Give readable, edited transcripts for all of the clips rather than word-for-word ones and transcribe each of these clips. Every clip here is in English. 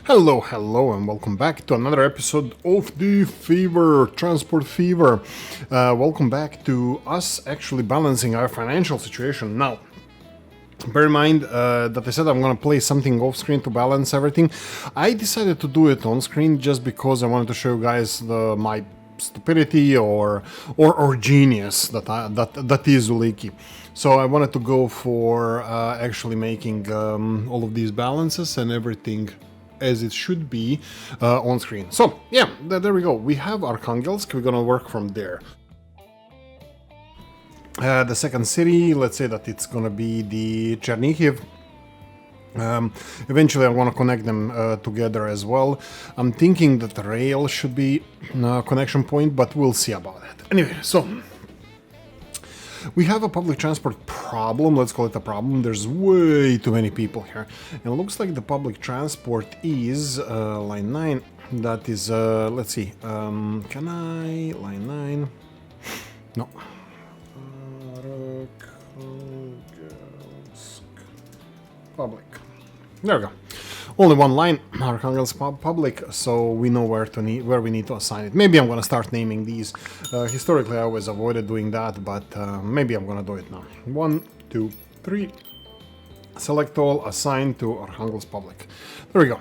Hello, and welcome back to another episode of the Transport Fever. Welcome back to us actually balancing our financial situation. Now, bear in mind that I said I'm going to play something off screen to balance everything. I decided to do it on screen just because I wanted to show you guys my stupidity or genius that is Oolykee. So I wanted to go for actually making all of these balances and everything as it should be on screen. So yeah, there we go. We have Arkhangelsk. We're gonna work from there. The second city, let's say that it's gonna be the Chernihiv. Eventually, I want to connect them together as well. I'm thinking that the rail should be a connection point, but we'll see about that. Anyway, so we have a public transport problem, let's call it a problem. There's way too many people here. And it looks like the public transport is line 9. That is, let's see, can I? Line 9. No. Public. There we go. Only one line, Arkhangelsk public, so we know where we need to assign it. Maybe I'm gonna start naming these. Historically, I always avoided doing that, but maybe I'm gonna do it now. 1, 2, 3. Select all, assign to Arkhangelsk public. There we go.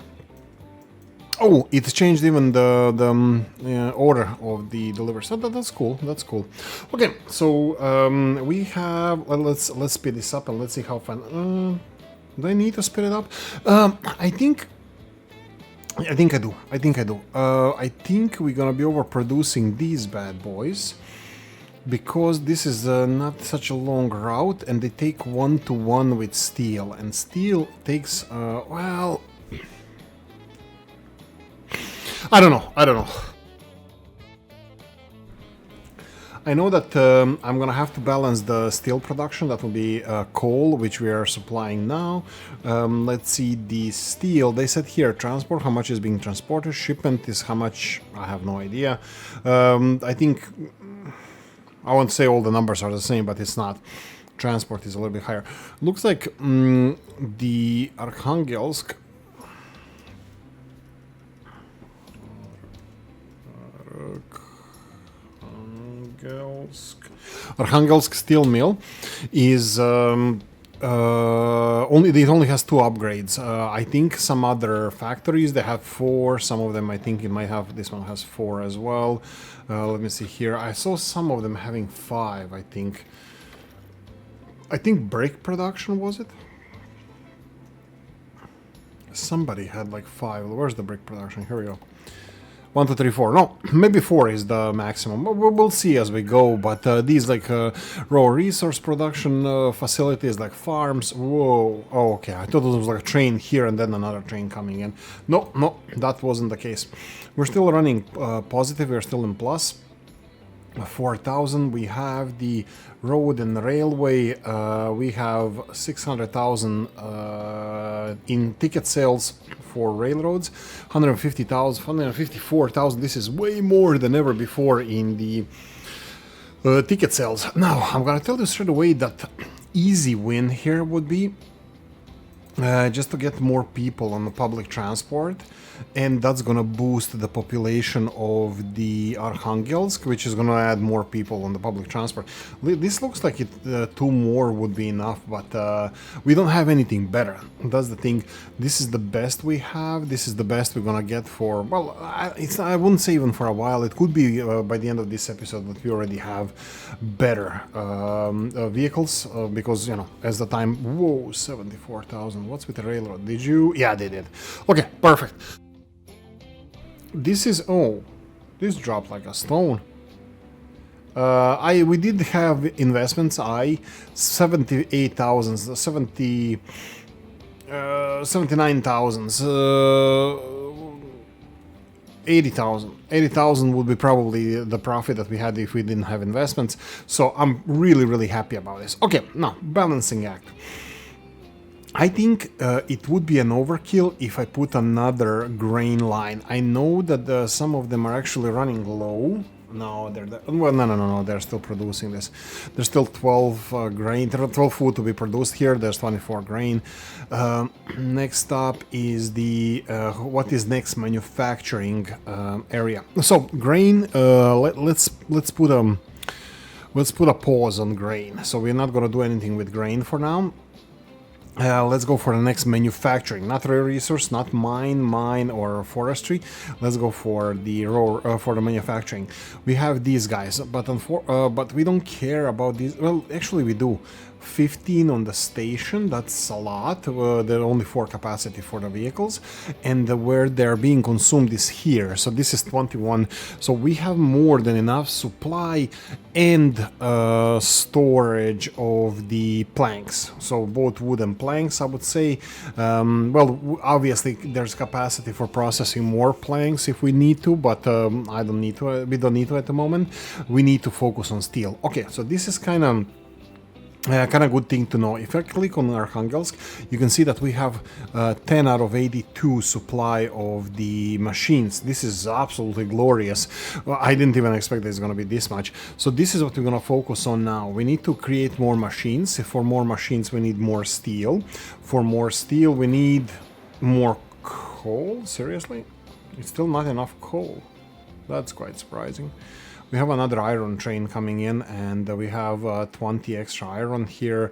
Oh, it changed even the order of the delivery. So that's cool. That's cool. Okay, so we have. Let's speed this up and let's see how fun. Do I need to speed it up? I think I do. I think we're gonna be overproducing these bad boys because this is not such a long route, and they take 1-to-1 with steel, and steel takes well, I don't know. I know that I'm gonna have to balance the steel production. That will be coal, which we are supplying now. Let's see the steel. They said here transport, how much is being transported. Shipment is how much, I have no idea. I think, I won't say all the numbers are the same, but it's not. Transport is a little bit higher. Looks like the Arkhangelsk. Arkhangelsk steel mill is only has 2 upgrades. I think some other factories they have 4. Some of them I think it might have. This one has 4 as well. Let me see here. I saw some of them having 5. I think brake production, was it? Somebody had like 5. Where's the brake production? Here we go. 1, 2, 3, 4. No, maybe 4 is the maximum. We'll see as we go. But these like raw resource production facilities, like farms. Whoa. Oh, okay. I thought it was like a train here and then another train coming in. No, that wasn't the case. We're still running positive. We're still in plus. 4,000. We have the road and railway. We have 600,000 in ticket sales for railroads. 150,000, 154,000. This is way more than ever before in the ticket sales. Now, I'm gonna tell you straight away that easy win here would be just to get more people on the public transport, and that's gonna boost the population of the Arkhangelsk, which is gonna add more people on the public transport. This looks like 2 more would be enough, but we don't have anything better. That's the thing. This is the best we have. This is the best we're gonna get for, well, I wouldn't say even for a while. It could be by the end of this episode that we already have better vehicles, because, you know, as the time. Whoa, 74,000. What's with the railroad? Did you? Yeah, they did. Okay, perfect. This is, oh, this dropped like a stone. We did have investments. 78,000, 79,000, 80,000. 80,000 would be probably the profit that we had if we didn't have investments. So I'm really happy about this. Okay, now balancing act. I think it would be an overkill if I put another grain line. I know that some of them are actually running low. No, well, no. They're still producing this. There's still 12 grain. There are 12 food to be produced here. There's 24 grain. Next up is the what is next manufacturing area. So grain. Let's put a pause on grain. So we're not gonna do anything with grain for now. Let's go for the next manufacturing, not rare resource, not mine or forestry. Let's go for the for the manufacturing. We have these guys, but we don't care about these. Well, actually, we do. 15 on the station, that's a lot. There are only 4 capacity for the vehicles, and where they're being consumed is here. So this is 21. So we have more than enough supply and storage of the planks. So both wood and planks, I would say. Well, obviously there's capacity for processing more planks if we need to, but I don't need to. We don't need to at the moment. We need to focus on steel. Okay, so this is kind of good thing to know. If I click on Arkhangelsk, you can see that we have 10 out of 82 supply of the machines. This is absolutely glorious. Well, I didn't even expect there's going to be this much. So this is what we're going to focus on now. We need to create more machines. For more machines, we need more steel. For more steel, we need more coal. Seriously? It's still not enough coal. That's quite surprising. We have another iron train coming in, and we have 20 extra iron here.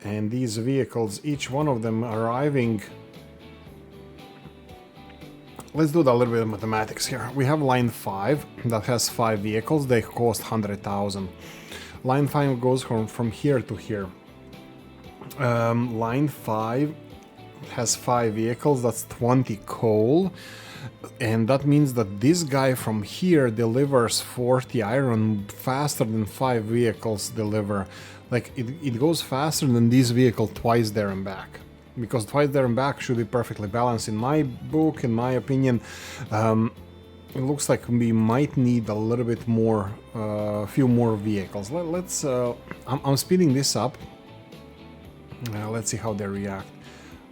And these vehicles, each one of them arriving... Let's do a little bit of mathematics here. We have line 5 that has 5 vehicles. They cost 100,000. Line 5 goes from here to here. Line 5 has 5 vehicles. That's 20 coal. And that means that this guy from here delivers 40 iron faster than 5 vehicles deliver. Like, it goes faster than this vehicle twice there and back. Because twice there and back should be perfectly balanced. In my book, in my opinion, it looks like we might need a little bit more, a few more vehicles. Let's, I'm speeding this up. Let's see how they react.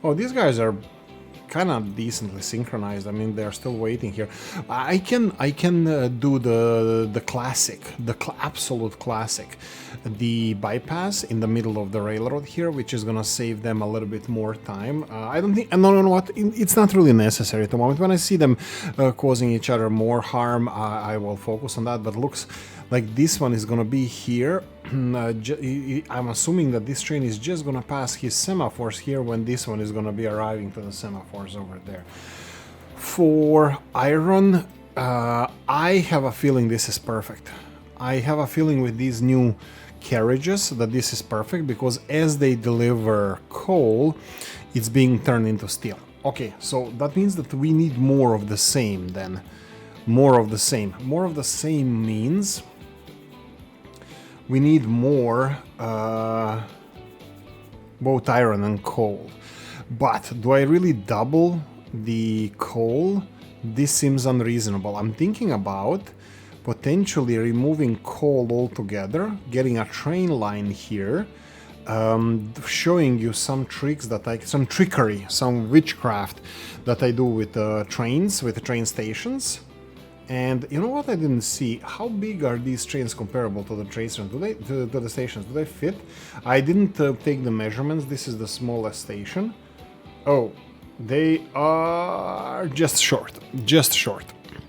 Oh, these guys are kind of decently synchronized. I mean, they're still waiting here. I can do the classic, absolute classic, the bypass in the middle of the railroad here, which is gonna save them a little bit more time. I don't think, no, what? It's not really necessary at the moment. When I see them causing each other more harm, I will focus on that. But looks like this one is gonna be here. I'm assuming that this train is just gonna pass his semaphores here when this one is gonna be arriving to the semaphores over there. For iron, I have a feeling this is perfect. I have a feeling with these new carriages that this is perfect, because as they deliver coal, it's being turned into steel. Okay, so that means that we need more of the same then. More of the same. More of the same means we need more both iron and coal. But do I really double the coal? This seems unreasonable. I'm thinking about potentially removing coal altogether, getting a train line here, showing you some tricks that some trickery, some witchcraft that I do with trains, with the train stations. And you know what I didn't see? How big are these trains comparable to the train stations? To the stations? Do they fit? I didn't take the measurements. This is the smallest station. Oh, they are just short. Just short.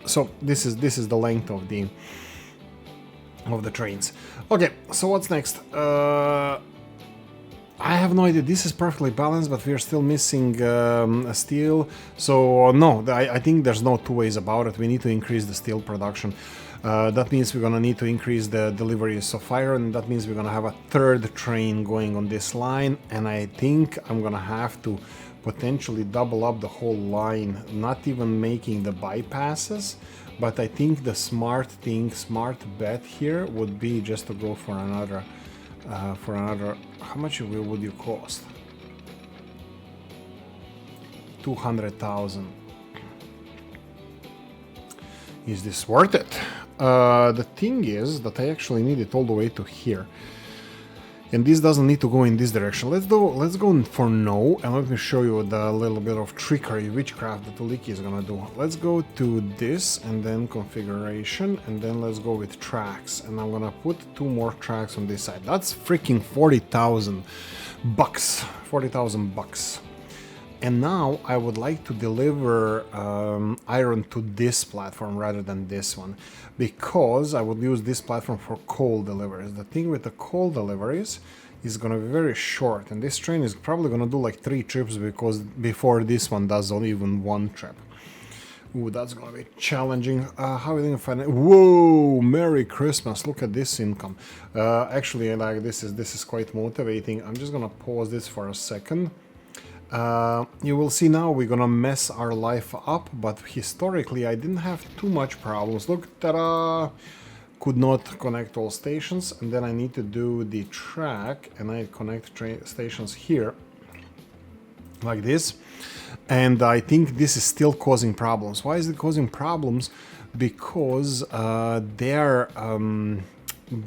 So this is the length of the trains. Okay, so what's next? I have no idea. This is perfectly balanced, but we are still missing steel. So no, I think there's no two ways about it. We need to increase the steel production. That means we're gonna need to increase the deliveries of iron. That means we're gonna have a third train going on this line, and I think I'm gonna have to potentially double up the whole line, not even making the bypasses. But I think the smart bet here would be just to go for another. How much would you cost? 200,000. Is this worth it? The thing is that I actually need it all the way to here. and this doesn't need to go in this direction. Let's go for no, and let me show you the little bit of trickery, witchcraft that Oolykee is gonna do. Let's go to this, and then configuration, and then let's go with tracks, and I'm gonna put 2 more tracks on this side. That's freaking 40,000 bucks. 40,000 bucks. And now I would like to deliver iron to this platform rather than this one, because I would use this platform for coal deliveries. The thing with the coal deliveries is going to be very short, and this train is probably going to do like 3 trips because before this one does only even 1 trip. Ooh, that's going to be challenging. How are you going to Whoa! Merry Christmas! Look at this income. Actually, like this is quite motivating. I'm just going to pause this for a second. You will see now we're gonna mess our life up, but historically I didn't have too much problems. Look, ta-da! Could not connect all stations, and then I need to do the track, and I connect stations here, like this. And I think this is still causing problems. Why is it causing problems? Because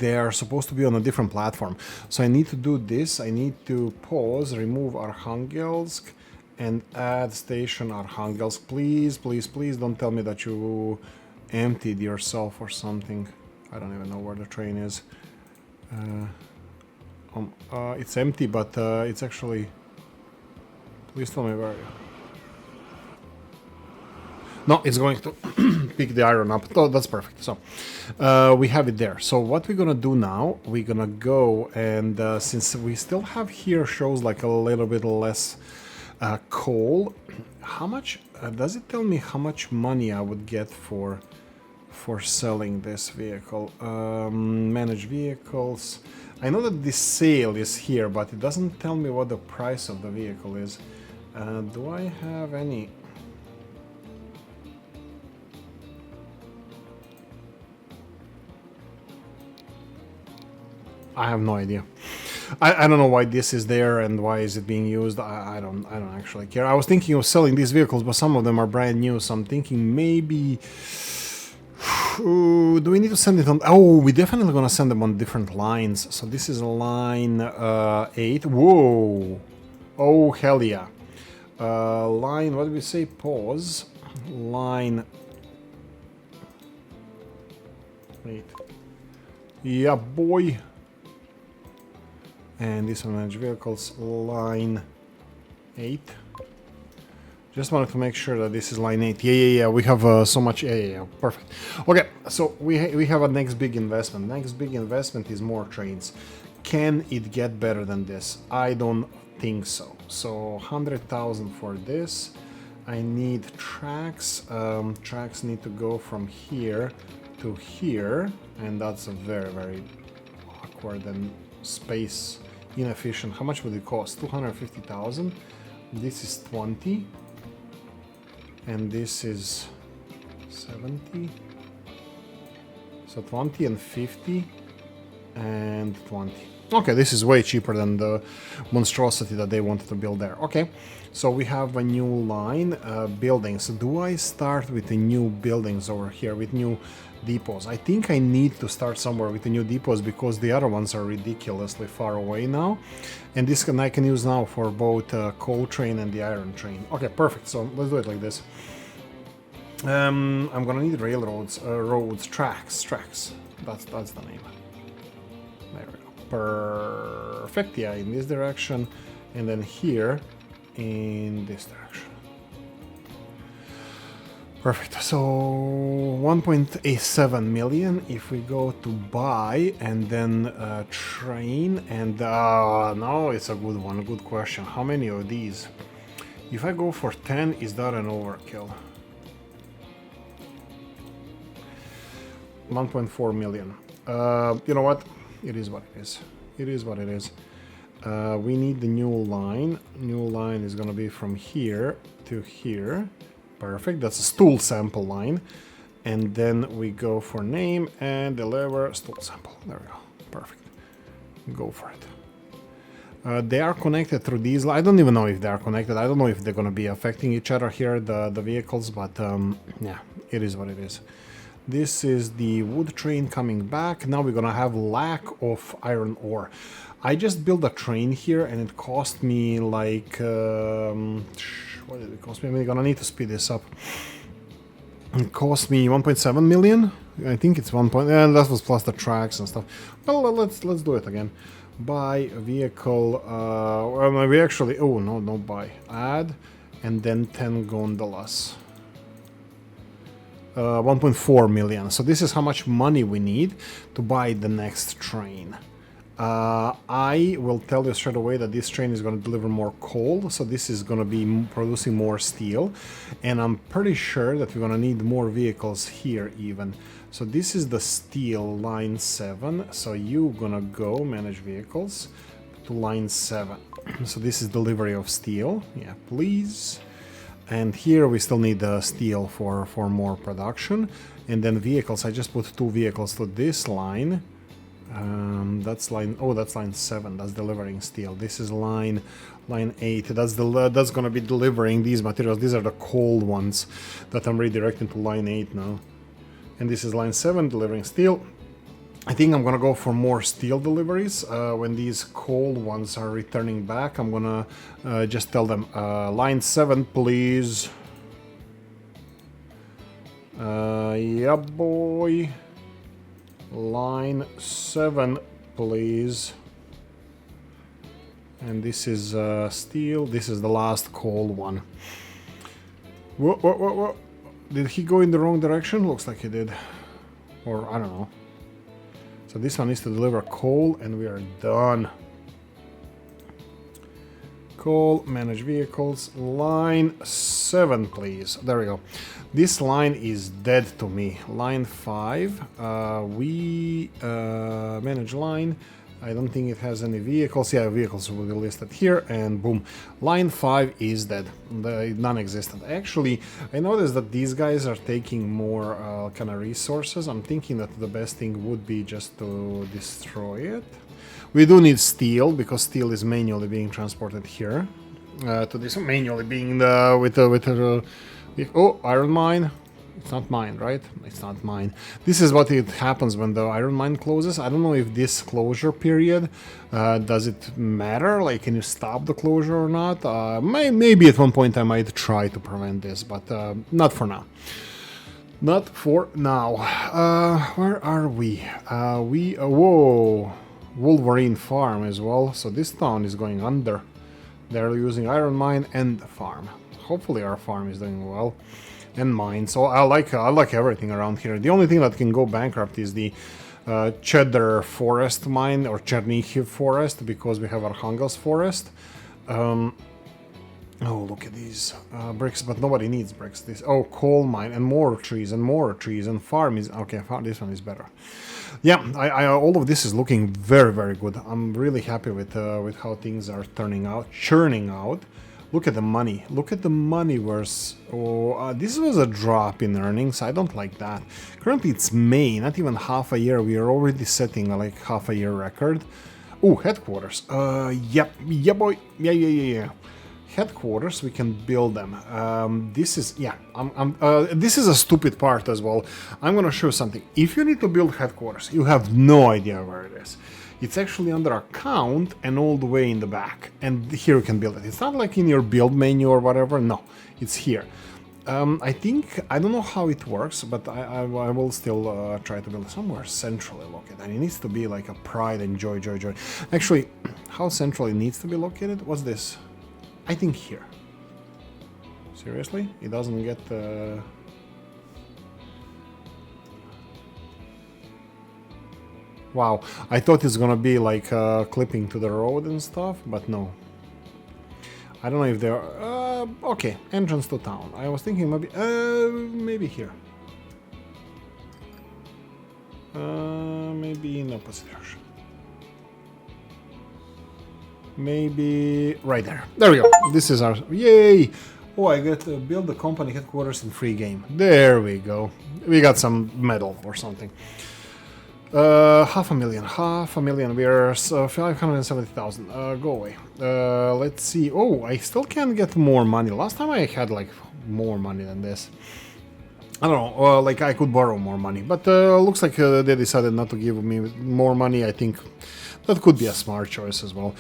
they're supposed to be on a different platform. So I need to do this. I need to pause, remove Arkhangelsk, and add station Arkhangelsk. Please, please, please don't tell me that you emptied yourself or something. I don't even know where the train is. It's empty, but it's actually... Please tell me where you... No, it's going to pick the iron up. Oh, that's perfect. So we have it there. So what we're gonna do now, we're gonna go and since we still have here shows like a little bit less coal. How much does it tell me how much money I would get for selling this vehicle? Manage vehicles. I know that this sale is here, but it doesn't tell me what the price of the vehicle is. Do I have any? I have no idea. I don't know why this is there and why is it being used. I don't actually care. I was thinking of selling these vehicles, but some of them are brand new, so I'm thinking maybe... Ooh, do we need to send it on... Oh, we're definitely gonna send them on different lines. So this is line 8. Whoa! Oh, hell yeah. Line, what did we say? Pause. Line 8. Yeah, boy. And this one, manage vehicles, line 8. Just wanted to make sure that this is line 8. Yeah, we have so much, yeah, perfect. Okay, so we have a next big investment. Next big investment is more trains. Can it get better than this? I don't think so. So 100,000 for this. I need tracks. Tracks need to go from here to here, and that's a very, very awkward and space inefficient. How much would it cost? 250,000. This is 20, and this is 70. So 20 and 50 and 20. Okay, this is way cheaper than the monstrosity that they wanted to build there. Okay, so we have a new line, buildings. Do I start with the new buildings over here, with new depots? I think I need to start somewhere with the new depots because the other ones are ridiculously far away now. And this I can use now for both coal train and the iron train. Okay, perfect. So let's do it like this. I'm gonna need railroads, tracks. That's the name. There we go. Perfect. Yeah, in this direction, and then here in this direction. Perfect. So 1.87 million if we go to buy and then train, and no, it's a good one. Good question. How many of these? If I go for 10, is that an overkill? 1.4 million. You know what? It is what it is. It is what it is. We need the new line. New line is gonna be from here to here. Perfect. That's a stool sample line. And then we go for name and deliver stool sample. There we go. Perfect. Go for it. They are connected through these. I don't even know if they are connected. I don't know if they're gonna be affecting each other here, the vehicles, but yeah, it is what it is. This is the wood train coming back. Now we're gonna have lack of iron ore. I just built a train here and it cost me like... what did it cost me? I'm gonna need to speed this up. It cost me 1.7 million. I think it's 1. And that was plus the tracks and stuff. Well, let's do it again. Buy a vehicle. Well, we actually... Oh, no buy. Add. And then 10 gondolas. 1.4 million. So this is how much money we need to buy the next train. I will tell you straight away that this train is going to deliver more coal, so this is going to be producing more steel, and I'm pretty sure that we're going to need more vehicles here even. So this is the steel line 7, so you're going to go manage vehicles to line 7. So this is delivery of steel, yeah, please. And here we still need the steel for more production, and then vehicles, I just put 2 vehicles to this line. That's line... Oh, that's line 7. That's delivering steel. This is line 8. That's gonna be delivering these materials. These are the cold ones that I'm redirecting to line 8 now. And this is line 7 delivering steel. I think I'm gonna go for more steel deliveries. When these cold ones are returning back, I'm gonna just tell them, line 7, please. Yeah, boy. Line 7, please. And this is steel. This is the last cold one. Whoa. Did he go in the wrong direction? Looks like he did. Or, I don't know. So this one needs to deliver coal, and we are done. Coal, manage vehicles. Line 7, please. There we go. This line is dead to me. Line 5, we manage line. I don't think it has any vehicles. Yeah, vehicles will be listed here, and boom. Line 5 is dead. Non-existent. Actually, I noticed that these guys are taking more kind of resources. I'm thinking that the best thing would be just to destroy it. We do need steel, because steel is manually being transported here. To this manually being oh, iron mine. It's not mine, right? It's not mine. This is what it happens when the iron mine closes. I don't know if this closure period, does it matter? Like, can you stop the closure or not? Maybe at one point I might try to prevent this, but not for now. Not for now. Where are we? Whoa. Wolverine farm as well. So this town is going under. They're using iron mine and farm. Hopefully our farm is doing well. And mine. So I like everything around here. The only thing that can go bankrupt is the Cheddar forest mine, or Chernihiv forest, because we have Arkhangelsk forest. Oh, look at these bricks, but nobody needs bricks. This coal mine and more trees and farm is okay. This one is better. Yeah, all of this is looking very, very good. I'm really happy with how things are churning out. Look at the money. Look at the money versus... Oh, this was a drop in earnings. I don't like that. Currently it's May, not even half a year. We are already setting like half a year record. Oh, headquarters. Yep. Yeah, boy. Yeah. Headquarters, we can build them. This is... Yeah, this is a stupid part as well. I'm gonna show you something. If you need to build headquarters, you have no idea where it is. It's actually under account and all the way in the back. And here you can build it. It's not like in your build menu or whatever. No, it's here. I don't know how it works, but I will still try to build it somewhere centrally located. And it needs to be like a pride and joy. Actually, how central it needs to be located? What's this? I think here. Seriously? It doesn't get... Wow, I thought it's gonna be like clipping to the road and stuff, but no. I don't know if they're... okay, entrance to town. I was thinking maybe here. Maybe in opposite direction. Maybe right there. There we go. This is our... Yay! Oh, I get to build the company headquarters in free game. There we go. We got some medal or something. Half a million. We are 570,000. Go away. Let's see. Oh, I still can't get more money. Last time I had like more money than this. I don't know, like I could borrow more money, but looks like they decided not to give me more money. I think that could be a smart choice as well.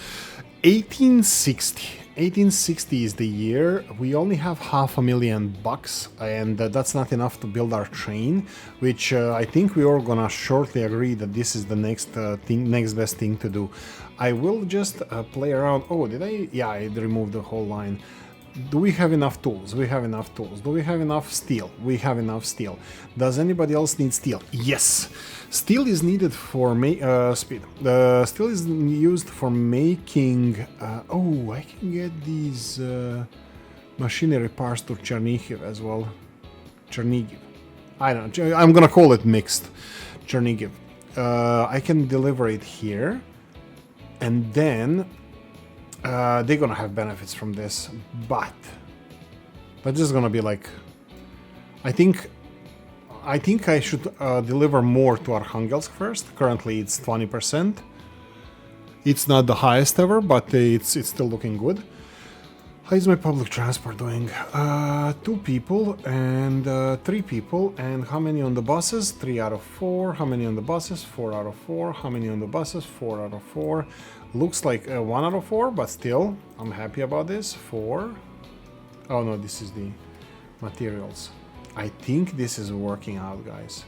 1860. 1860 is the year. We only have $500,000, and that's not enough to build our train, which I think we are gonna shortly agree that this is the next best thing to do. I will just play around. Oh, did I? Yeah, I removed the whole line. Do we have enough tools? We have enough tools. Do we have enough steel? We have enough steel. Does anybody else need steel? Yes! Steel is needed for speed. Steel is used for making... oh, I can get these machinery parts to Chernihiv as well. Chernihiv. I don't know. I'm gonna call it mixed. Chernihiv. I can deliver it here. And then... they're gonna have benefits from this, but that's just gonna be like, I think I should deliver more to Arkhangelsk first. Currently it's 20%. It's not the highest ever, but it's still looking good. How is my public transport doing? 2 people and 3 people. And how many on the buses? 3 out of 4. How many on the buses? 4 out of 4. How many on the buses? 4 out of 4. Looks like 1 out of 4, but still, I'm happy about this. 4. Oh no, this is the materials. I think this is working out, guys.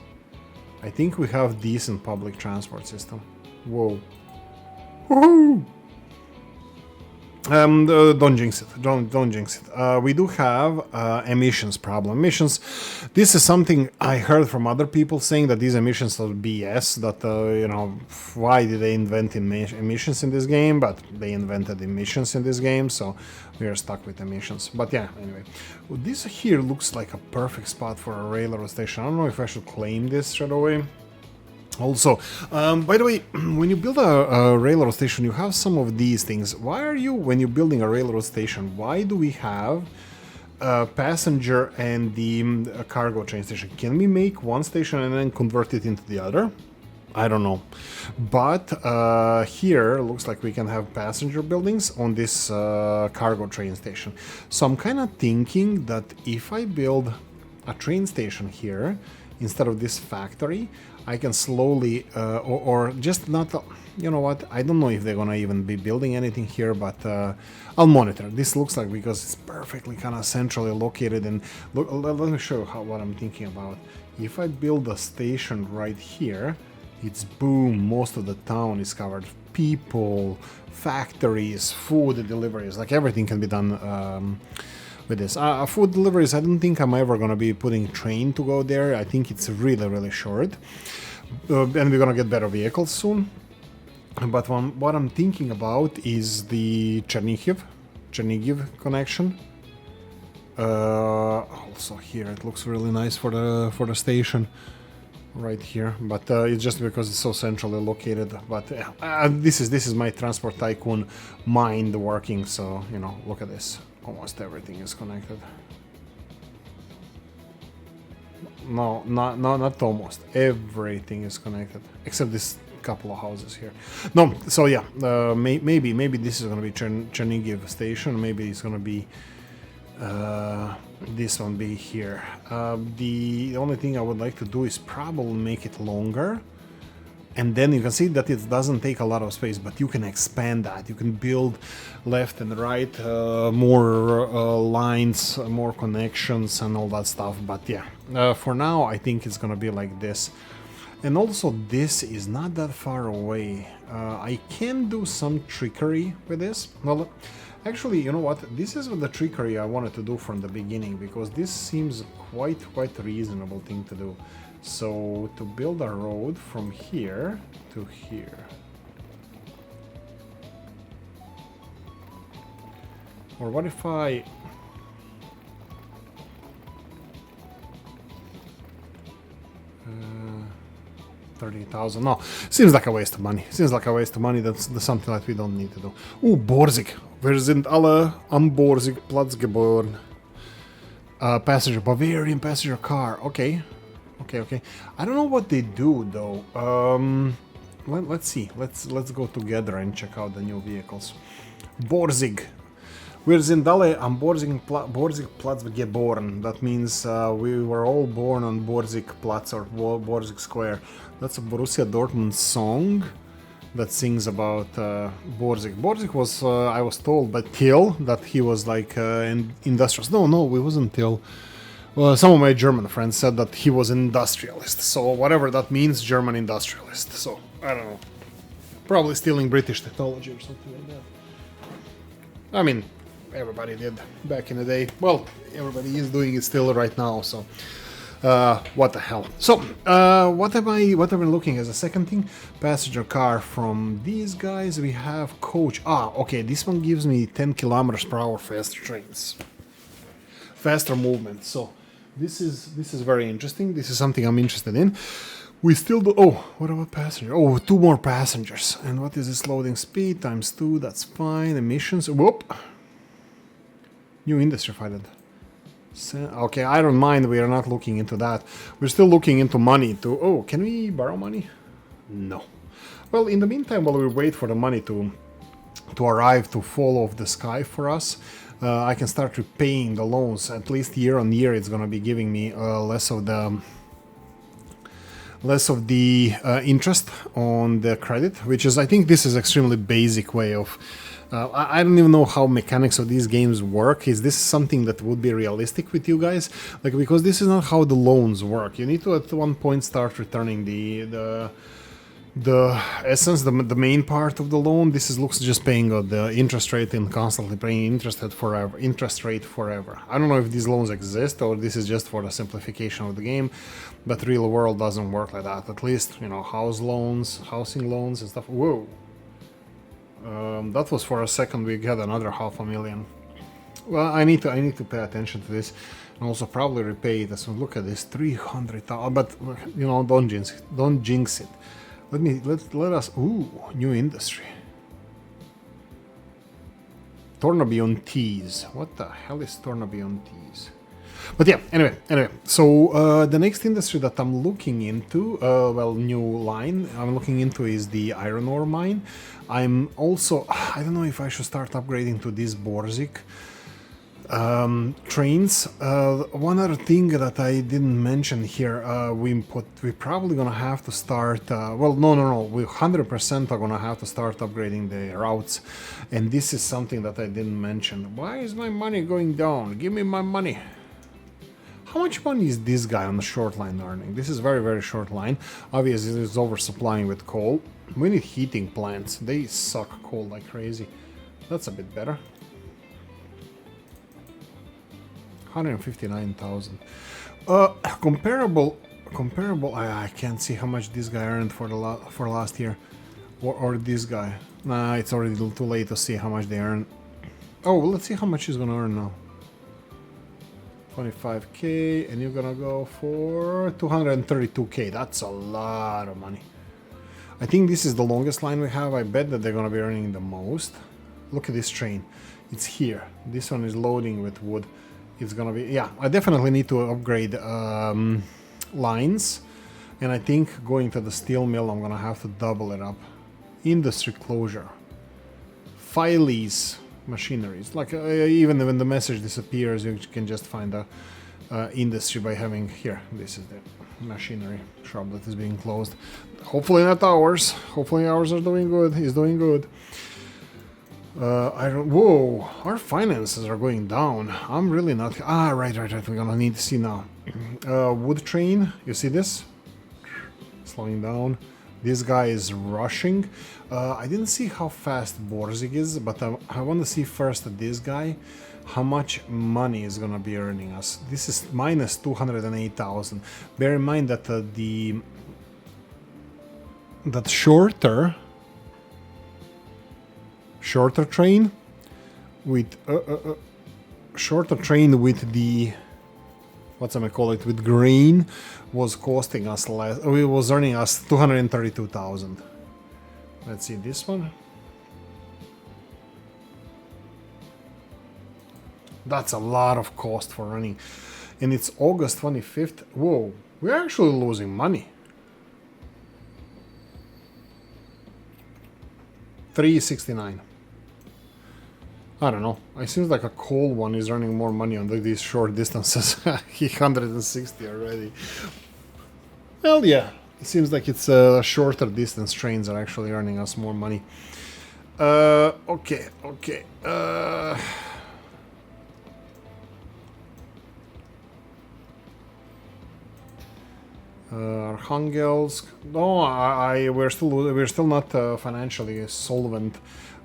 I think we have decent public transport system. Whoa. Woohoo! Don't jinx it. Don't jinx it. We do have emissions problem. Emissions. This is something I heard from other people saying that these emissions are BS. That you know, why did they invent emissions in this game? But they invented emissions in this game, so we are stuck with emissions. But yeah, anyway, well, this here looks like a perfect spot for a railroad station. I don't know if I should claim this straight away. Also, by the way, when you build a railroad station, you have some of these things. Why are you, when you're building a railroad station, why do we have passenger and the cargo train station? Can we make one station and then convert it into the other? I don't know. But here, looks like we can have passenger buildings on this cargo train station. So I'm kind of thinking that if I build a train station here, instead of this factory, I can slowly, or just not, you know what, I don't know if they're gonna even be building anything here, but I'll monitor. This looks like, because it's perfectly kind of centrally located, and look, let me show you what I'm thinking about. If I build a station right here, it's boom, most of the town is covered. People, factories, food deliveries, like everything can be done with this. Food deliveries, I don't think I'm ever gonna be putting train to go there. I think it's really short. And we're gonna get better vehicles soon. But what I'm thinking about is the Chernihiv connection. Also here, it looks really nice for the station right here, but it's just because it's so centrally located. But this is my transport tycoon mind working, so you know, look at this. Almost everything is connected. No, not almost. Everything is connected except this couple of houses here. No, so yeah, maybe this is gonna be Chernihiv station. Maybe it's gonna be this one be here. The only thing I would like to do is probably make it longer. And then you can see that it doesn't take a lot of space, but you can expand that. You can build left and right, more lines, more connections and all that stuff. But yeah, for now, I think it's gonna be like this. And also, this is not that far away. I can do some trickery with this. Well, actually, you know what? This is the trickery I wanted to do from the beginning, because this seems quite reasonable thing to do. So, to build a road from here to here. Or what if I... 30,000. No, seems like a waste of money. Seems like a waste of money. That's something that we don't need to do. Ooh, Borzig. Wir sind alle am Borzig Platz geboren. Passenger, Bavarian passenger car. Okay. Okay. I don't know what they do though. Let's see. Let's go together and check out the new vehicles. Borzig. Wir sind alle am Borzigplatz geboren. That means we were all born on Borzigplatz or Borzig Square. That's a Borussia Dortmund song that sings about Borzig. Borzig was, I was told by Till that he was like an industrialist. No, it wasn't Till. Well, some of my German friends said that he was an industrialist. So whatever that means, German industrialist. So I don't know. Probably stealing British technology or something like that. I mean, everybody did back in the day. Well, everybody is doing it still right now. So what the hell? So what am I looking as a second thing? Passenger car from these guys. We have coach. Okay. This one gives me 10 kilometers per hour faster trains, faster movement. So this is very interesting. This is something I'm interested in. We still do. Oh, what about passenger? Oh, 2 more passengers. And what is this loading speed? Times 2. That's fine. Emissions. Whoop. New industry fighted. Okay, I don't mind. We are not looking into that. We're still looking into money too. Oh, can we borrow money? No. Well, in the meantime, while we wait for the money to arrive to fall off the sky for us, I can start repaying the loans. At least year on year, it's gonna be giving me less of the interest on the credit, which is, I think this is extremely basic way of I don't even know how mechanics of these games work. Is this something that would be realistic with you guys? Like, because this is not how the loans work. You need to at one point start returning the essence, the main part of the loan. This is looks just paying the interest rate and constantly paying interest rate forever. I don't know if these loans exist or this is just for the simplification of the game, but real world doesn't work like that. At least, you know, housing loans and stuff. Whoa. That was for a second. We got another 500,000. Well, I need to pay attention to this and also probably repay it. So look at this, 300,000. But you know, don't jinx it. Let us. Ooh, new industry. Tornabion Teas. What the hell is Tornabion Teas? But yeah, anyway. So the next industry that I'm looking into, new line I'm looking into is the iron ore mine. I'm also, I don't know if I should start upgrading to these Borzig trains. One other thing that I didn't mention here, we're probably gonna have to start. No. We 100% are gonna have to start upgrading the routes, and this is something that I didn't mention. Why is my money going down? Give me my money. How much money is this guy on the short line earning? This is very, very short line. Obviously, it's oversupplying with coal. We need heating plants. They suck coal like crazy. That's a bit better. 159,000. Comparable. I can't see how much this guy earned for last year, or this guy. Nah, it's already too late to see how much they earn. Oh, let's see how much he's gonna earn now. 25k, and you're gonna go for 232k. That's a lot of money. I think this is the longest line we have. I bet that they're gonna be earning the most. Look at this train. It's here. This one is loading with wood. It's gonna be, yeah, I definitely need to upgrade lines. And I think going to the steel mill, I'm gonna have to double it up. Industry closure. Files. Machineries, like even when the message disappears, you can just find the industry by having here. This is the machinery shop that is being closed. Hopefully not ours. Hopefully ours are doing good. Is doing good. Whoa, our finances are going down. I'm really not. Right. We're gonna need to see now. Wood train. You see this? Slowing down. This guy is rushing. I didn't see how fast Borzig is, but I want to see first this guy, how much money is going to be earning us. This is minus 208,000. Bear in mind that that shorter train with the with grain was costing us less. It was earning us 232,000. Let's see this one. That's a lot of cost for running. And it's August 25th. Whoa, we're actually losing money. 369. I don't know. It seems like a coal one is earning more money on these short distances. He 160 already. Well, yeah. It seems like it's shorter distance trains are actually earning us more money. Okay. Archangelsk. No, we're still not financially solvent.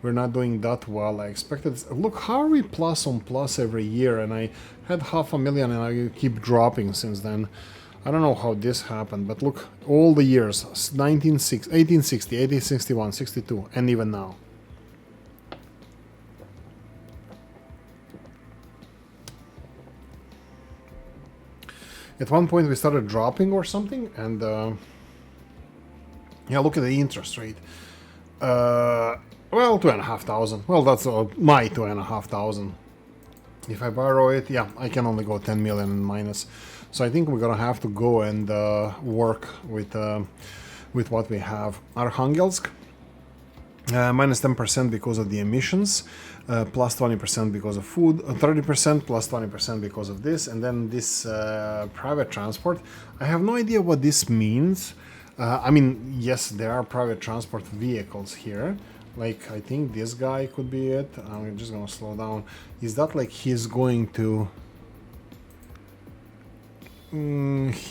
We're not doing that well. I expected. Look, how are we plus on plus every year? And I had 500,000, and I keep dropping since then. I don't know how this happened, but look, all the years: 1860, 1861, 62, and even now. At one point we started dropping or something, and yeah, look at the interest rate. Well, 2,500. Well, that's my 2,500. If I borrow it, yeah, I can only go 10 million in minus. So I think we're gonna have to go and work with what we have. Archangelsk, minus 10% because of the emissions, plus 20% because of food, 30% plus 20% because of this, and then this private transport. I have no idea what this means. I mean, yes, there are private transport vehicles here. Like, I think this guy could be it. I'm just gonna slow down. Is that like he's going to...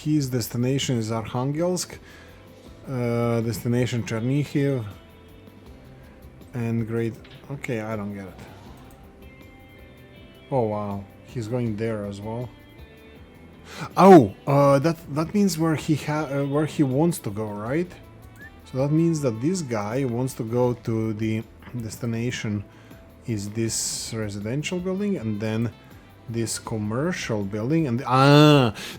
his destination is Archangelsk. Destination Chernihiv. And great... Okay, I don't get it. Oh, wow. He's going there as well. Oh, that means where he wants to go, right? So that means that this guy wants to go to the destination is this residential building, and then this commercial building, and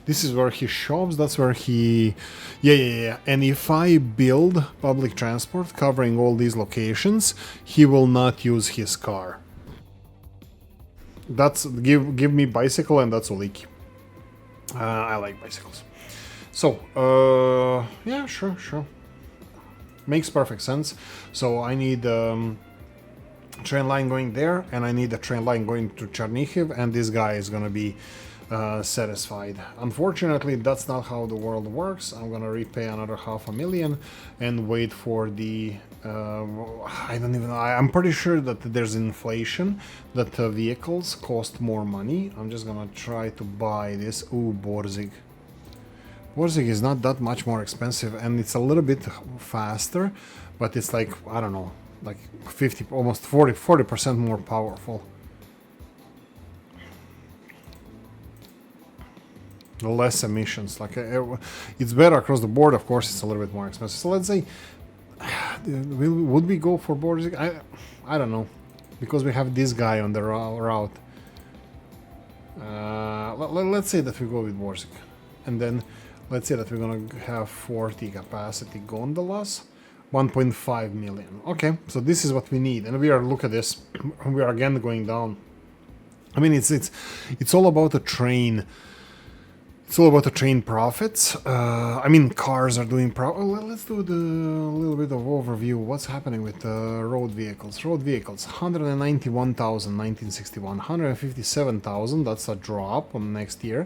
this is where he shops. That's where he... Yeah. And if I build public transport covering all these locations, he will not use his car. That's give me bicycle, and that's Oolykee. I like bicycles. So yeah, sure. Makes perfect sense. So I need train line going there, and I need a train line going to Chernihiv, and this guy is gonna be satisfied. Unfortunately, that's not how the world works. I'm gonna repay another 500,000 and wait for the I don't even know. I'm pretty sure that there's inflation, that vehicles cost more money. I'm just gonna try to buy this. Ooh, Borzig. Borzig is not that much more expensive, and it's a little bit faster, but it's like, I don't know, like 50, almost 40% more powerful. Less emissions, like it's better across the board. Of course, it's a little bit more expensive. So let's say, would we go for Borzig? I don't know, because we have this guy on the route. Let's say that we go with Borzig, and then let's say that we're gonna have 40 capacity gondolas, 1.5 million. Okay, so this is what we need, and we are, look at this, we are again going down. I mean, it's all about the train. It's all about the train profits. I mean, cars are doing let's do the little bit of overview. What's happening with road vehicles? Road vehicles, 191,000, 1961, 157,000. That's a drop on next year.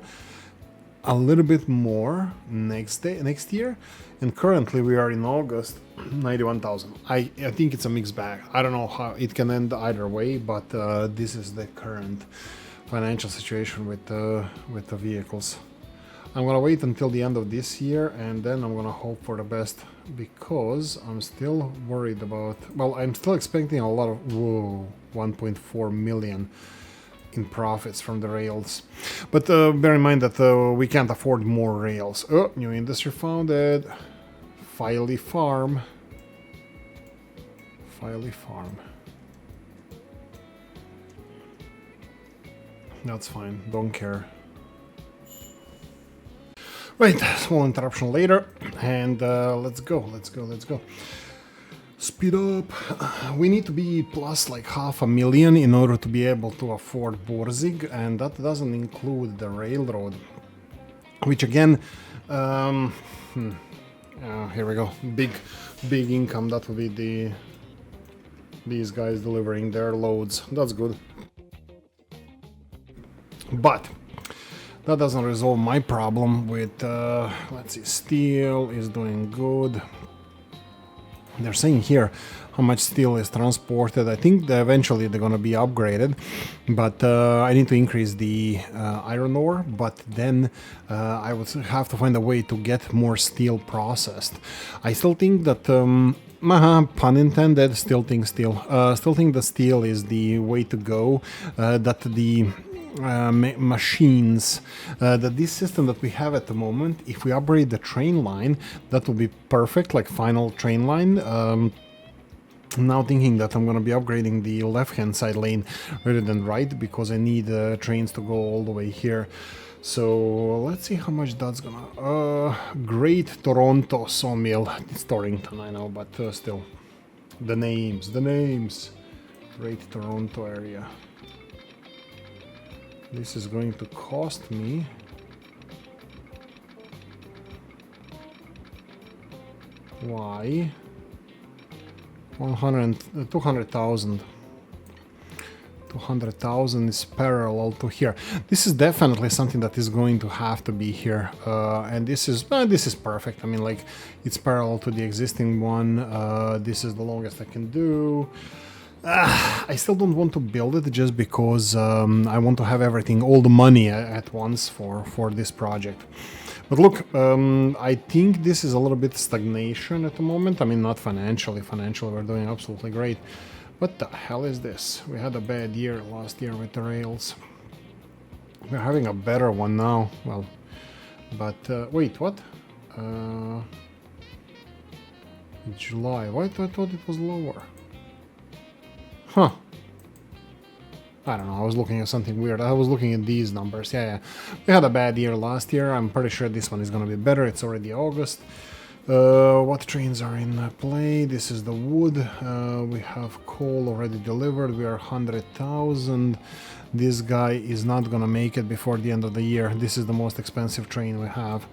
A little bit more next year, and currently we are in August, 91,000. I think it's a mixed bag. I don't know how it can end either way, but this is the current financial situation with the vehicles. I'm gonna wait until the end of this year, and then I'm gonna hope for the best, because I'm still worried about... Well, I'm still expecting a lot of... Whoa, 1.4 million in profits from the rails. But bear in mind that we can't afford more rails. Oh, new industry founded. Filey Farm. That's fine, don't care. Wait, small interruption later, and let's go. Speed up. We need to be plus like 500,000 in order to be able to afford Borzig, and that doesn't include the railroad, which again, here we go. Big income. That will be these guys delivering their loads. That's good. But that doesn't resolve my problem with, let's see, steel is doing good. They're saying here how much steel is transported. I think that eventually they're going to be upgraded, but I need to increase the iron ore, but then I would have to find a way to get more steel processed. I still think that, pun intended, still think that steel is the way to go, that the machines, that this system that we have at the moment, if we upgrade the train line, that will be perfect, like final train line. I'm now thinking that I'm going to be upgrading the left-hand side lane rather than right, because I need trains to go all the way here. So let's see how much that's gonna... Great Toronto Sawmill. It's Torrington, I know, but still. The names. Great Toronto area. This is going to cost me... Why? 200,000. 200,000 is parallel to here. This is definitely something that is going to have to be here, and this is perfect. I mean, like, it's parallel to the existing one. This is the longest I can do. I still don't want to build it just because I want to have everything, all the money at once for this project. But look, I think this is a little bit stagnation at the moment. I mean, not financially. Financially, we're doing absolutely great. What the hell is this? We had a bad year last year with the rails. We're having a better one now. Well, but wait, what? July. Why? I thought it was lower. Huh. I don't know, I was looking at something weird. I was looking at these numbers. Yeah. We had a bad year last year. I'm pretty sure this one is going to be better. It's already August. What trains are in play? This is the wood. We have coal already delivered. We are 100,000. This guy is not going to make it before the end of the year. This is the most expensive train we have.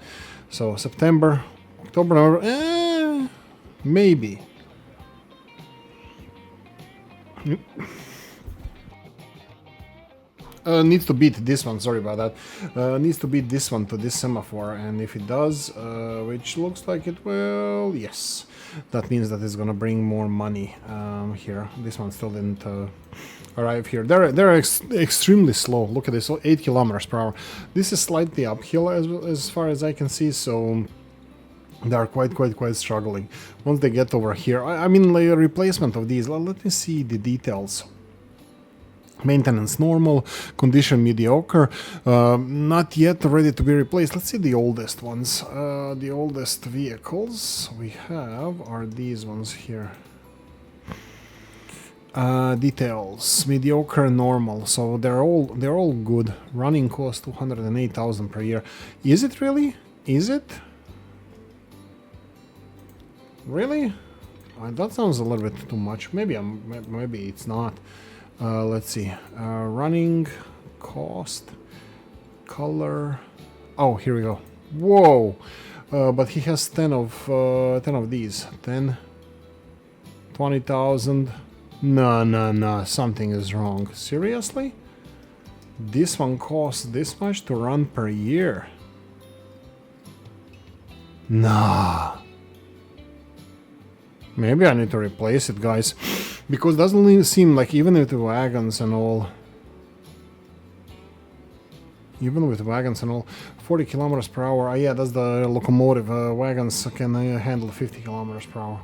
So September, October, November, maybe. Needs to beat this one, sorry about that. Needs to beat this one to this semaphore, and if it does, which looks like it will, yes. That means that it's gonna bring more money here. This one still didn't arrive here. They're extremely slow. Look at this, 8 kilometers per hour. This is slightly uphill as far as I can see, so they are quite struggling. Once they get over here, I mean, like a replacement of these. Let me see the details. Maintenance normal, condition mediocre, not yet ready to be replaced. Let's see the oldest ones. The oldest vehicles we have are these ones here. Details, mediocre, normal. So they're all good. Running cost 208,000 per year. Is it really? Is it? Really? That sounds a little bit too much. Maybe it's not. Let's see. Running cost, color. Oh, here we go. Whoa! But he has 10 of these. 10, 20,000. No. Something is wrong. Seriously? This one costs this much to run per year? Nah. Maybe I need to replace it, guys. Because it doesn't seem like, even with the wagons and all... 40 kilometers per hour. Yeah, that's the locomotive. Wagons can handle 50 kilometers per hour.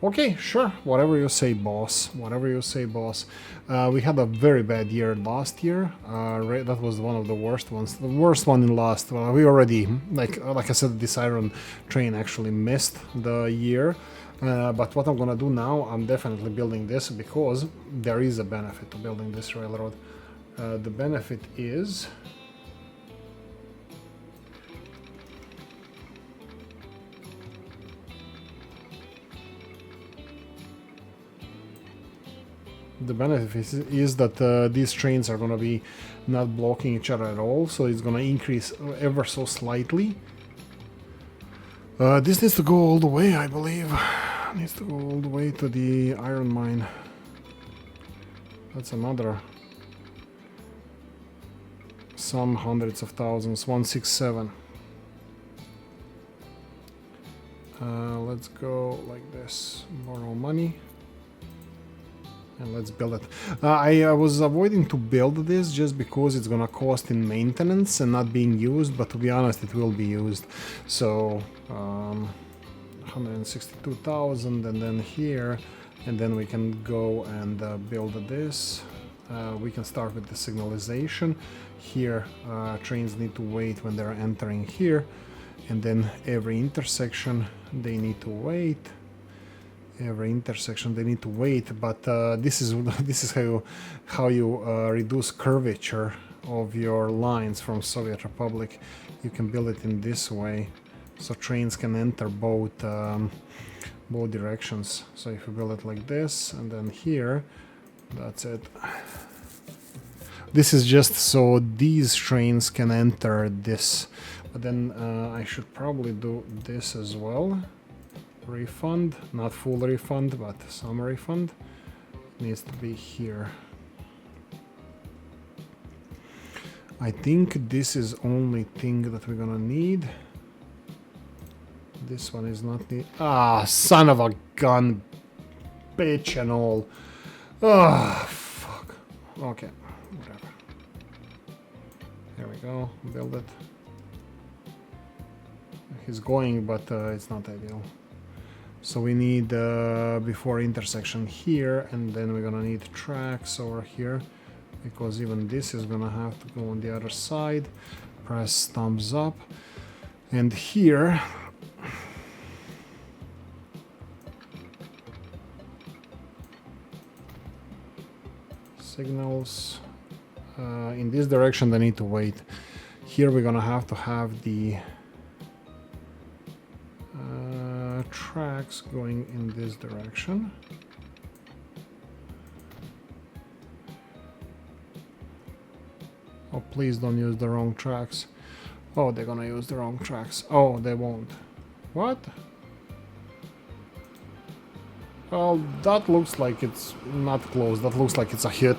Okay, sure. Whatever you say, boss. Whatever you say, boss. We had a very bad year last year. That was one of the worst ones. The worst one in last. We already, like I said, this iron train actually missed the year. But what I'm gonna do now, I'm definitely building this because there is a benefit to building this railroad. The benefit is... The benefit is that these trains are gonna be not blocking each other at all, so it's gonna increase ever so slightly. This needs to go all the way, I believe. Needs to go all the way to the iron mine. That's another some hundreds of thousands. 167. Let's go like this. Borrow money. And let's build it. I was avoiding to build this just because it's gonna cost in maintenance and not being used, but to be honest, it will be used. So 162,000, and then here, and then we can go and build this. We can start with the signalization. Here, trains need to wait when they're entering here, and then every intersection they need to wait. Every intersection they need to wait, but this is how you reduce curvature of your lines from Soviet Republic. You can build it in this way, so trains can enter both directions. So if you build it like this, and then here, that's it. This is just so these trains can enter this, but then I should probably do this as well. Refund, not full refund, but some refund needs to be here. I think this is only thing that we're gonna need. This one is not need. Ah, son of a gun, bitch and all. Ah, fuck. Okay, whatever. Here we go. Build it. He's going, but it's not ideal. So we need before intersection here, and then we're gonna need tracks over here, because even this is gonna have to go on the other side. Press thumbs up, and here signals in this direction they need to wait. Here we're gonna have to have the tracks going in this direction. Oh, please don't use the wrong tracks. Oh, they're gonna use the wrong tracks. Oh, they won't. What? Well, that looks like it's not close. That looks like it's a hit.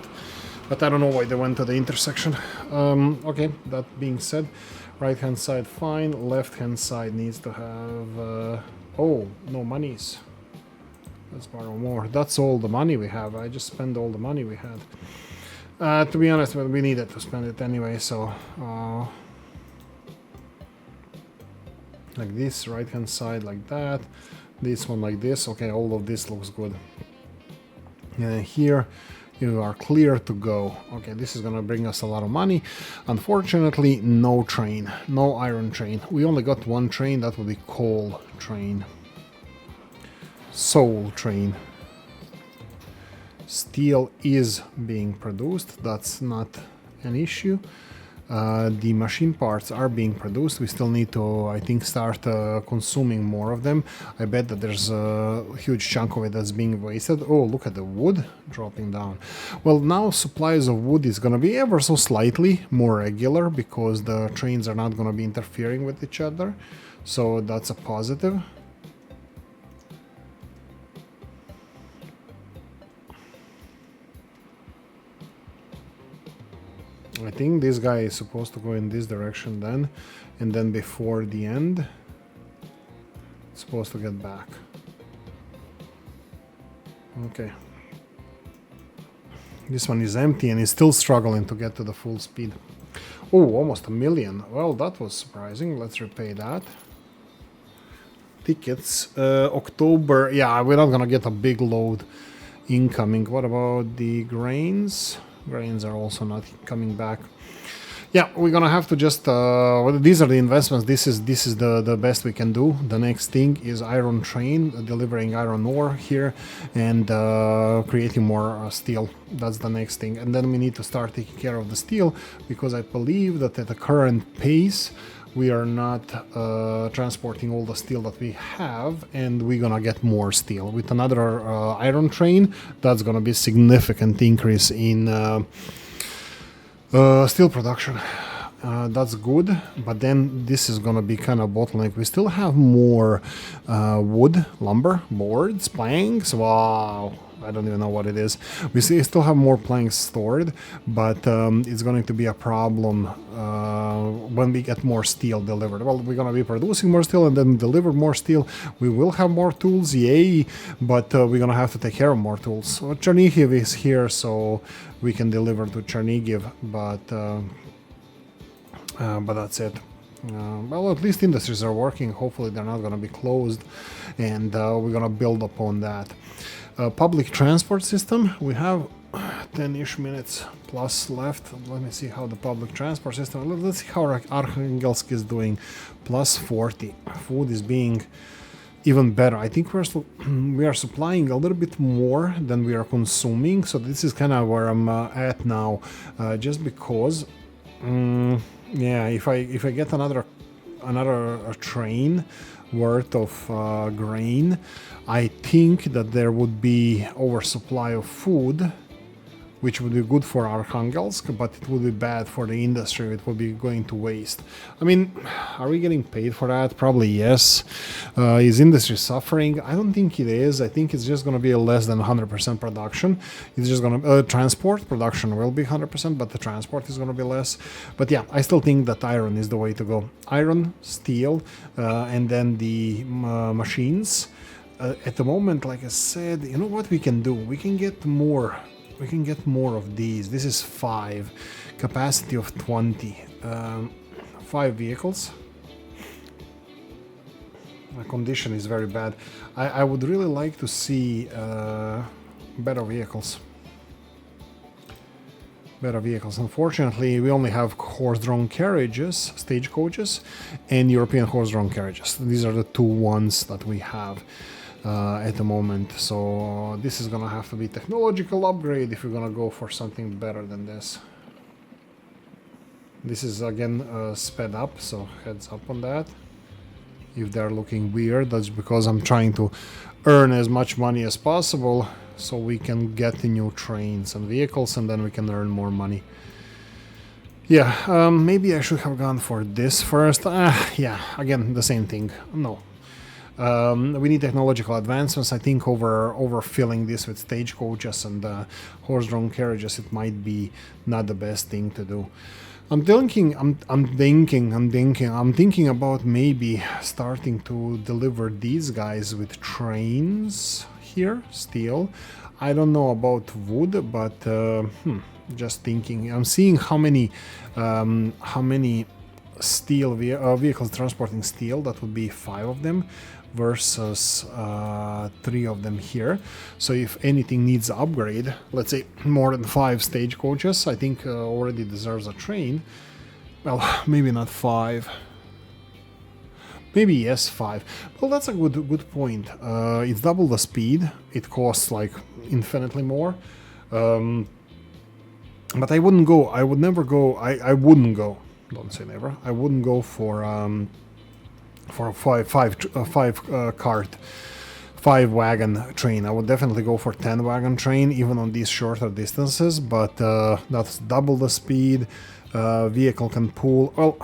But I don't know why they went to the intersection. Okay, that being said, right hand side fine, left hand side needs to have oh, no monies. Let's borrow more. That's all the money we have. I just spent all the money we had. To be honest, we needed to spend it anyway, so like this, right hand side like that, this one like this. Okay, all of this looks good. And here you are clear to go. Okay, this is gonna bring us a lot of money. Unfortunately, no train, no iron train. We only got one train, that would be coal train. Soul train. Steel is being produced, that's not an issue. The machine parts are being produced. We still need to, I think, start consuming more of them. I bet that there's a huge chunk of it that's being wasted. Oh, look at the wood dropping down. Well, now supplies of wood is going to be ever so slightly more regular because the trains are not going to be interfering with each other. So that's a positive. I think this guy is supposed to go in this direction then, and then before the end, it's supposed to get back. Okay. This one is empty and is still struggling to get to the full speed. Oh, almost 1 million. Well, that was surprising. Let's repay that. Tickets. October. Yeah, we're not gonna get a big load incoming. What about the grains? Grains are also not coming back. Yeah, we're gonna have to just these are the investments. This is the best we can do. The next thing is iron train, delivering iron ore here and creating more steel. That's the next thing, and then we need to start taking care of the steel, because I believe that at the current pace we are not transporting all the steel that we have, and we're gonna get more steel with another iron train. That's gonna be a significant increase in steel production. That's good, but then this is gonna be kind of bottleneck. We still have more wood, lumber, boards, planks. Wow, I don't even know what it is. We still have more planks stored, but it's going to be a problem when we get more steel delivered. Well, we're gonna be producing more steel and then deliver more steel. We will have more tools, yay! But we're gonna have to take care of more tools. So Chernihiv is here, so we can deliver to Chernihiv, but that's it. Well, at least industries are working. Hopefully they're not going to be closed, and we're going to build upon that. Public transport system, we have 10-ish minutes plus left. Let me see how the public transport system, let's see how Arkhangelsk is doing. Plus 40. Food is being even better. I think we are supplying a little bit more than we are consuming, so this is kind of where I'm at now, just because yeah, if I get another train worth of grain, I think that there would be oversupply of food, which would be good for Arkhangelsk, but it would be bad for the industry. It would be going to waste. I mean, are we getting paid for that? Probably yes. Is industry suffering? I don't think it is. I think it's just going to be a less than 100% production. It's just going to transport production will be 100%, but the transport is going to be less. But yeah, I still think that iron is the way to go. Iron, steel, and then the machines. At the moment, like I said, you know what we can do? We can get more. We can get more of these. This is 5. Capacity of 20. 5 vehicles. The condition is very bad. I would really like to see better vehicles. Better vehicles. Unfortunately, we only have horse-drawn carriages, stagecoaches, and European horse-drawn carriages. These are the 2 ones that we have at the moment. So this is gonna have to be technological upgrade if we're gonna go for something better than this. This is again sped up, so heads up on that. If they're looking weird, that's because I'm trying to earn as much money as possible so we can get the new trains and vehicles, and then we can earn more money. Yeah, maybe I should have gone for this first. Yeah, again, the same thing. No. We need technological advancements. I think overfilling this with stagecoaches and horse-drawn carriages, it might be not the best thing to do. I'm thinking about maybe starting to deliver these guys with trains here still. I don't know about wood, but just thinking. I'm seeing how many steel vehicles transporting steel. That would be 5 of them versus 3 of them here. So if anything needs upgrade, let's say more than 5 stagecoaches, I think already deserves a train. Well, maybe not 5. Maybe yes, 5. Well, that's a good point. It's double the speed. It costs like infinitely more. But I wouldn't go. I would never go. I wouldn't go. Don't say never. I wouldn't go for a 5 wagon train. I would definitely go for 10 wagon train, even on these shorter distances. But that's double the speed. Vehicle can pull. Well,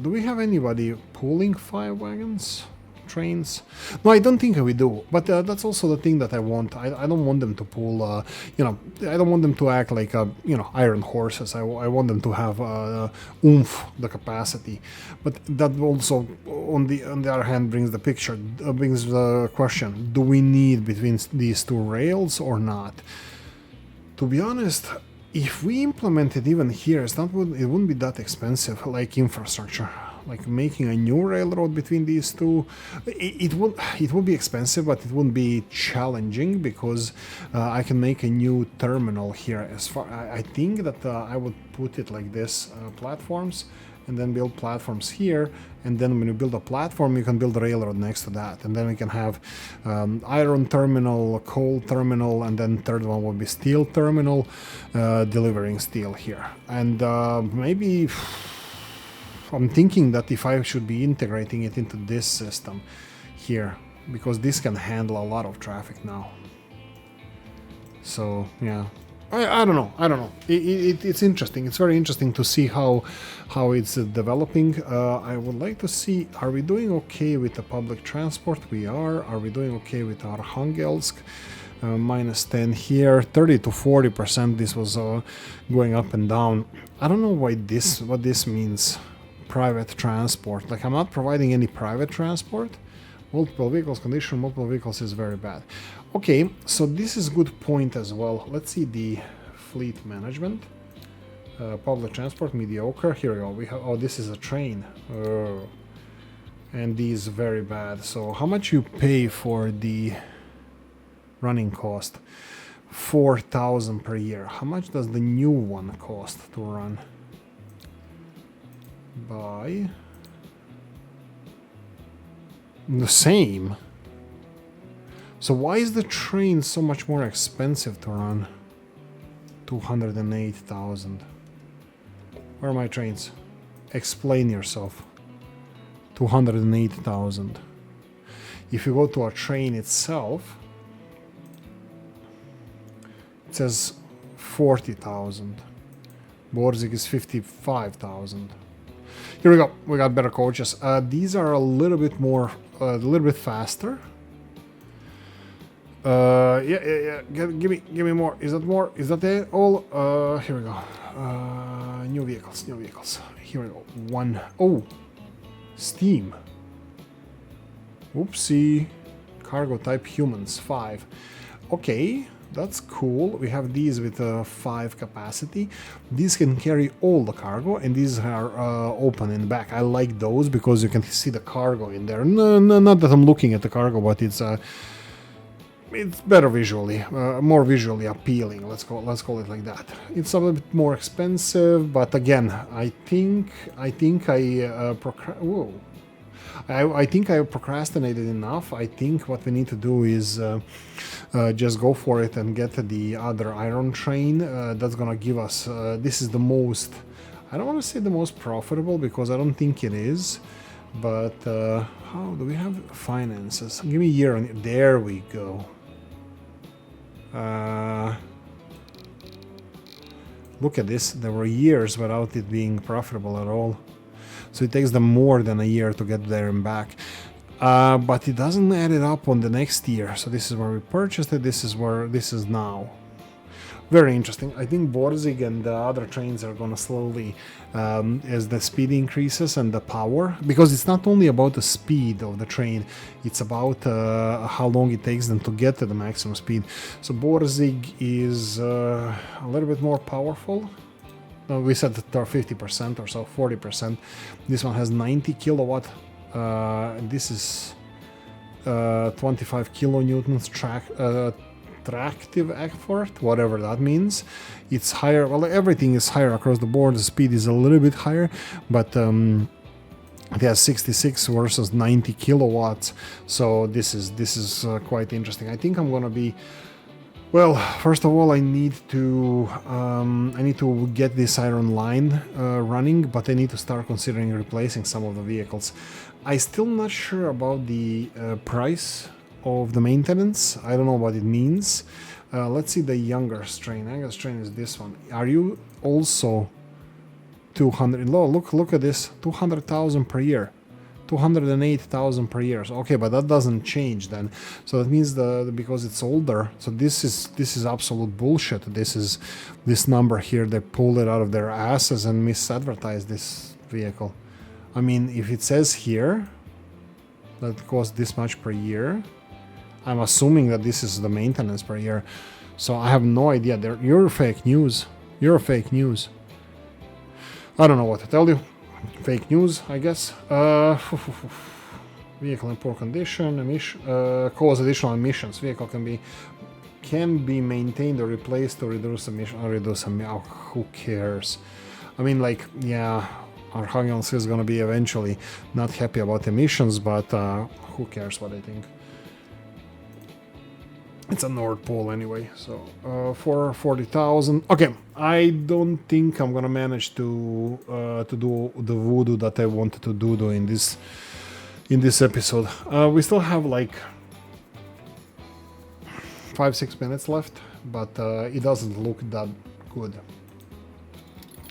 do we have anybody pulling 5 wagons? Trains? No, I don't think we do, but that's also the thing that I want. I don't want them to pull, I don't want them to act like, iron horses. I want them to have oomph, the capacity. But that also, on the other hand, brings the question, do we need between these 2 rails or not? To be honest, if we implement it even here, it wouldn't be that expensive, like infrastructure. Like making a new railroad between these 2, it would be expensive, but it wouldn't be challenging because I can make a new terminal here. I think that I would put it like this: platforms, and then build platforms here. And then when you build a platform, you can build a railroad next to that, and then we can have iron terminal, coal terminal, and then third one would be steel terminal, delivering steel here. And maybe I'm thinking that if I should be integrating it into this system here, because this can handle a lot of traffic now. So yeah, I don't know. I don't know. It's interesting. It's very interesting to see how it's developing. I would like to see, are we doing okay with the public transport? We are. Are we doing okay with Arkhangelsk? Minus 10 here, 30 to 40%. This was going up and down. I don't know what this means. Private transport. Like, I'm not providing any private transport. Multiple vehicles condition, multiple vehicles is very bad. Okay, so this is good point as well. Let's see the fleet management. Public transport, mediocre. Here we go. We have, oh, this is a train. Oh. And these very bad. So how much you pay for the running cost? 4,000 per year. How much does the new one cost to run? By the same. So why is the train so much more expensive to run? 208,000. Where are my trains? Explain yourself. 208,000. If you go to a train itself, it says 40,000. Borzig is 55,000. Here we go. We got better coaches. These are a little bit more, a little bit faster. Yeah. Give me more. Is that more? Is that it? All? Here we go. New vehicles. Here we go. One. Oh, steam. Oopsie. Cargo type humans. 5. Okay. That's cool. We have these with 5 capacity. These can carry all the cargo, and these are open in the back. I like those because you can see the cargo in there. No, not that I'm looking at the cargo, but it's better visually, more visually appealing. Let's call it like that. It's a little bit more expensive, but again, I think I procrastinated enough. I think what we need to do is just go for it and get the other iron train. That's gonna give us, this is the most, I don't want to say the most profitable because I don't think it is, but how do we have finances? Give me a year on it. There we go. Look at this. There were years without it being profitable at all. So it takes them more than a year to get there and back. But it doesn't add it up on the next year. So this is where we purchased it. This is where this is now. Very interesting. I think Borzig and the other trains are going to slowly, as the speed increases and the power, because it's not only about the speed of the train, it's about how long it takes them to get to the maximum speed. So Borzig is a little bit more powerful. We said that they're 50% or so, 40%. This one has 90 kilowatt. This is 25 kilonewtons tractive effort, whatever that means. It's higher. Well, everything is higher across the board. The speed is a little bit higher, but it has 66 versus 90 kilowatts. So this is quite interesting. I think I'm gonna be. Well, first of all, I need to get this iron line running, but I need to start considering replacing some of the vehicles. I'm still not sure about the price of the maintenance. I don't know what it means. Let's see the younger strain. Younger strain is this one. Are you also 200? Look at this. 200,000 per year. 208,000 per year. So, okay, but that doesn't change then. So that means because it's older. So this is absolute bullshit. This number here. They pulled it out of their asses and misadvertised this vehicle. I mean, if it says here that it costs this much per year, I'm assuming that this is the maintenance per year. So I have no idea. You're fake news. You're fake news. I don't know what to tell you. Fake news, I guess. Vehicle in poor condition, cause additional emissions. Vehicle can be maintained or replaced to reduce emission. Oh, who cares? I mean, like, yeah, Arkhangelsk is gonna be eventually not happy about emissions, but who cares what I think? It's a North Pole anyway, so for 40,000. Okay, I don't think I'm gonna manage to do the voodoo that I wanted to do in this episode. We still have like 5-6 minutes left but it doesn't look that good.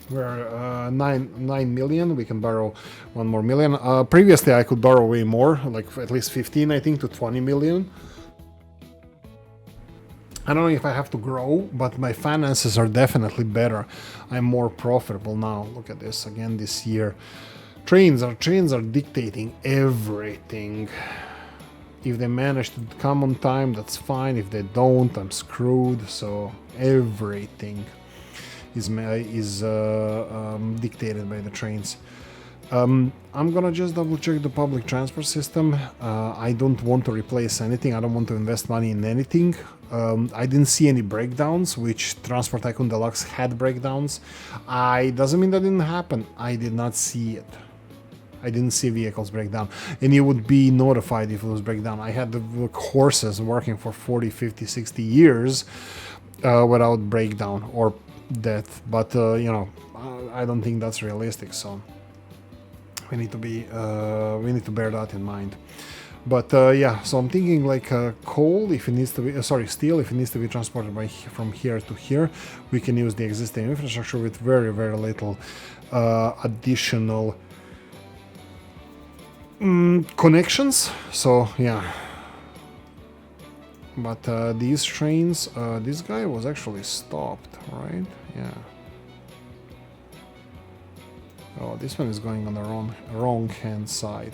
We're 9 million. We can borrow 1 more million. Previously, I could borrow way more, like at least 15, I think, to 20 million. I don't know if I have to grow, but my finances are definitely better. I'm more profitable now. Look at this again this year. Trains are dictating everything. If they manage to come on time, that's fine. If they don't, I'm screwed. So everything is dictated by the trains. I'm gonna just double check the public transport system. I don't want to replace anything. I don't want to invest money in anything. I didn't see any breakdowns, which Transport Tycoon Deluxe had breakdowns. Doesn't mean that didn't happen. I did not see it. I didn't see vehicles break down, and you would be notified if it was breakdown. I had the horses working for 40, 50, 60 years without breakdown or death, but you know, I don't think that's realistic. So we need to bear that in mind. But yeah, so I'm thinking like coal, if it needs to be, steel, if it needs to be transported from here to here, we can use the existing infrastructure with very, very little additional connections. So yeah, but these trains, this guy was actually stopped, right? Yeah. Oh, this one is going on the wrong hand side.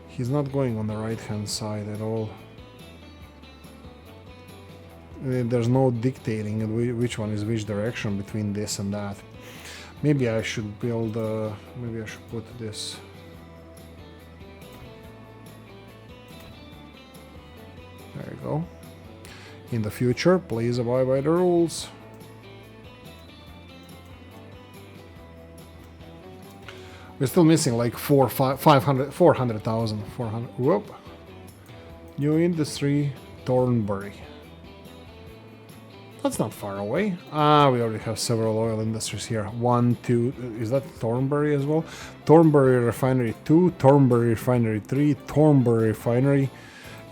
He's not going on the right hand side at all. There's no dictating which one is which direction between this and that. Maybe I should build, maybe I should put this. There you go. In the future, please abide by the rules. We're still missing like 400,000. Whoop. New industry, Thornbury. That's not far away. We already have several oil industries here. 1, 2, is that Thornbury as well? Thornbury Refinery 2, Thornbury Refinery 3, Thornbury Refinery.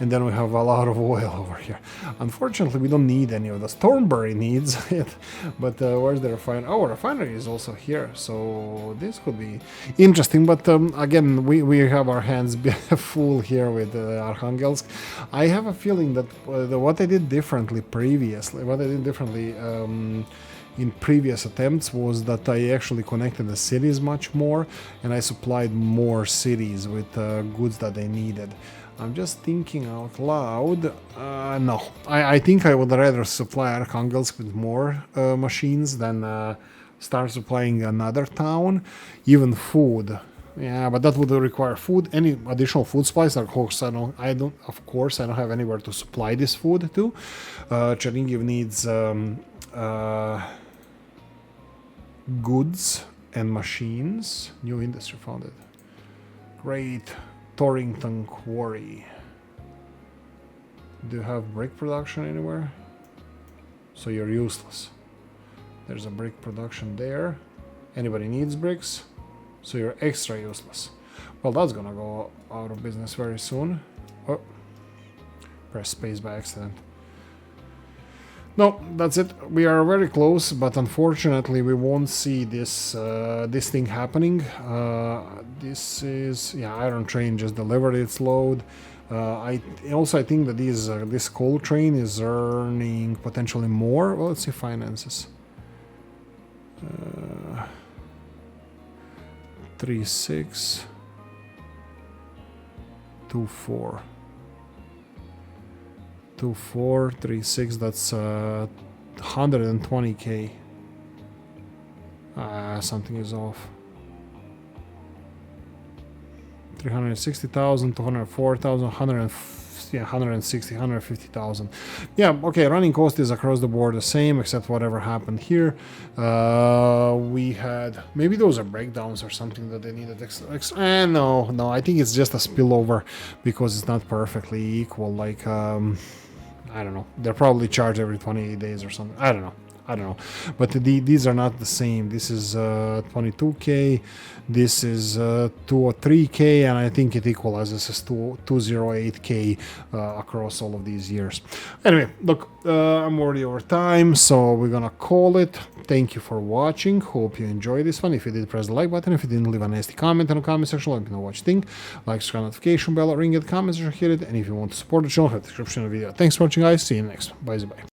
And then we have a lot of oil over here. Unfortunately, we don't need any of this. Thornbury needs it, but where's the refinery? Oh, refinery is also here, so this could be interesting. But again, we have our hands full here with Arkhangelsk. I have a feeling that what I did differently previously, in previous attempts was that I actually connected the cities much more, and I supplied more cities with goods that they needed. I'm just thinking out loud. No, I think I would rather supply Arkhangelsk with more machines than start supplying another town, even food. Yeah, but that would require food. Any additional food supplies? Of course, I don't have anywhere to supply this food to. Chernigiv needs goods and machines. New industry founded. Great. Torrington Quarry. Do you have brick production anywhere? So you're useless. There's a brick production there. Anybody needs bricks? So you're extra useless. Well, that's gonna go out of business very soon. Oh, press space by accident. No, that's it. We are very close, but unfortunately we won't see this this thing happening. This is, yeah, Iron Train just delivered its load. I think that this coal train is earning potentially more. Well, let's see finances. 3.6, 2.4. 2.436, that's 120k. Something is off. 360,000, 204,000, 160, 150,000. Yeah, okay, running cost is across the board the same, except whatever happened here. We had, maybe those are breakdowns or something that they needed no, I think it's just a spillover because it's not perfectly equal. Like, I don't know, they're probably charged every 28 days or something. I don't know. I don't know. But these are not the same. This is 22K, this is 203K, and I think it equalizes as 208K across all of these years. Anyway, look, I'm already over time, so we're gonna call it. Thank you for watching. Hope you enjoyed this one. If you did, press the like button. If you didn't, leave a nasty comment in the comment section. Let me know what you think. Like, subscribe, notification bell, ring it, comment section, hit it. And if you want to support the channel, hit the description of the video. Thanks for watching, guys. See you next one. Bye.